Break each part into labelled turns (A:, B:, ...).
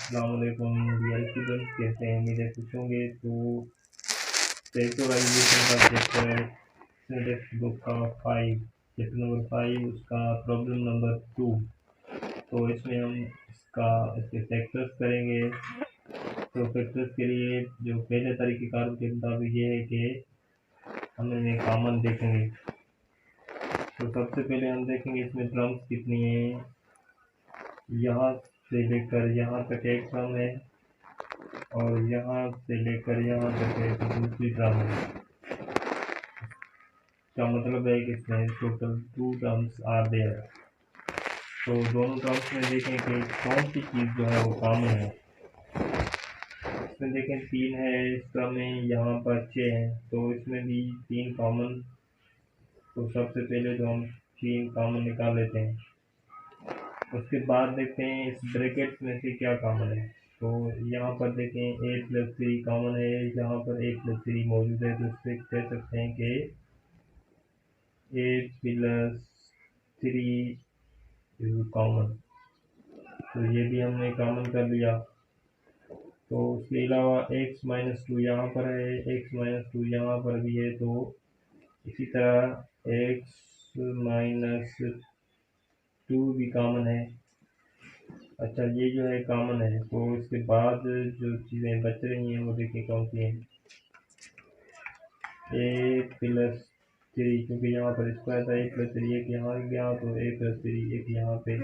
A: अस्सलाम वालेकुम dear students, कैसे हैं? उम्मीद है खुश होंगे। तो फैक्टराइजेशन का चैप्टर टेक्स्ट बुक का 5 चैप्टर नंबर 5 उसका प्रॉब्लम नंबर 2। तो इसमें हम इसके फैक्टर्स करेंगे। तो फैक्टर्स के लिए जो पहले तरीक़ेकार के मुताबिक ये है कि हम इन्हें कॉमन देखेंगे। तो सबसे पहले हम देखेंगे इसमें टर्म्स कितनी हैं। यहाँ से लेकर यहाँ तक एक टर्म है और यहाँ से लेकर यहाँ तक है तो दूसरी टर्म है। इसका मतलब है कि इसमें टोटल 2 टर्म्स आर देयर। तो दोनों टर्म्स में देखें कि कौन सी चीज़ जो है वो कॉमन है। इसमें देखें 3 है इस टर्म में, यहाँ पर 6 है, तो इसमें भी 3 कॉमन। तो सबसे पहले तो हम 3 कॉमन निकाल लेते हैं। उसके बाद देखते हैं इस ब्रैकेट्स में से क्या कॉमन है। तो यहाँ पर देखें 8+3 कॉमन है, यहाँ पर 8+3 मौजूद है, तो इससे कह सकते हैं कि 8+3 इज कॉमन। तो ये भी हमने कॉमन कर लिया। तो उसके अलावा x-2 यहाँ पर है, x-2 यहाँ पर भी है, तो इसी तरह x-2 भी कॉमन है। अच्छा, ये जो है कॉमन है। तो इसके बाद जो चीज़ें बच रही हैं वो देखिए कौन सी हैं। a+3, क्योंकि यहाँ पर स्क्वायर था, a+3 एक यहाँ गया तो a+3 एक यहाँ पे।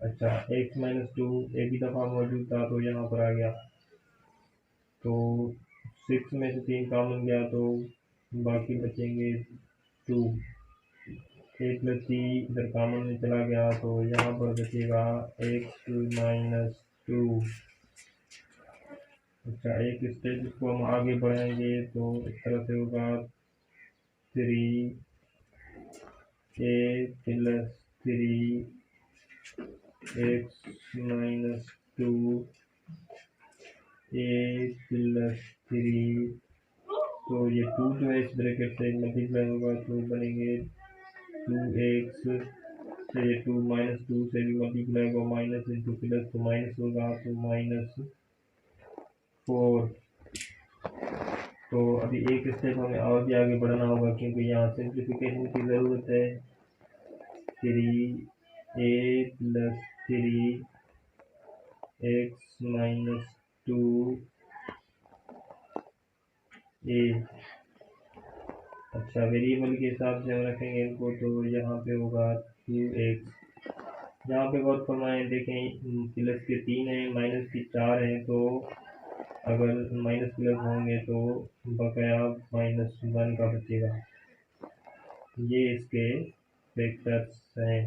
A: अच्छा, x-2 एक ही दफ़ा मौजूद था तो यहाँ पर आ गया। तो 6 में से 3 कॉमन गया तो बाकी बचेंगे 2। a+3 इधर कॉमन में चला गया तो यहाँ पर बचेगा x-2। अच्छा, एक स्टेज को हम आगे बढ़ाएंगे तो इस तरह से होगा 3a+3 x-2 a+3। तो ये 2 जो है इस ब्रैकेट से मल्टीप्लाई होगा तो बनेंगे 2x। से 2 -2 से भी मल्टीप्लाई होगा, माइनस इंटू प्लस तो माइनस होगा तो -4। तो अभी एक स्टेप हमें और भी आगे बढ़ना होगा क्योंकि यहाँ सिंप्लीफिकेशन की ज़रूरत है। 3a+3 x-2 a। अच्छा, वेरिएबल के हिसाब से हम रखेंगे इनको, तो यहाँ पे होगा 2x। यहाँ पे गौर फरमाएं, देखें प्लस के 3 है, माइनस की 4 है, तो अगर माइनस प्लस होंगे तो बकाया -1 का बचेगा। ये इसके फैक्टर्स हैं।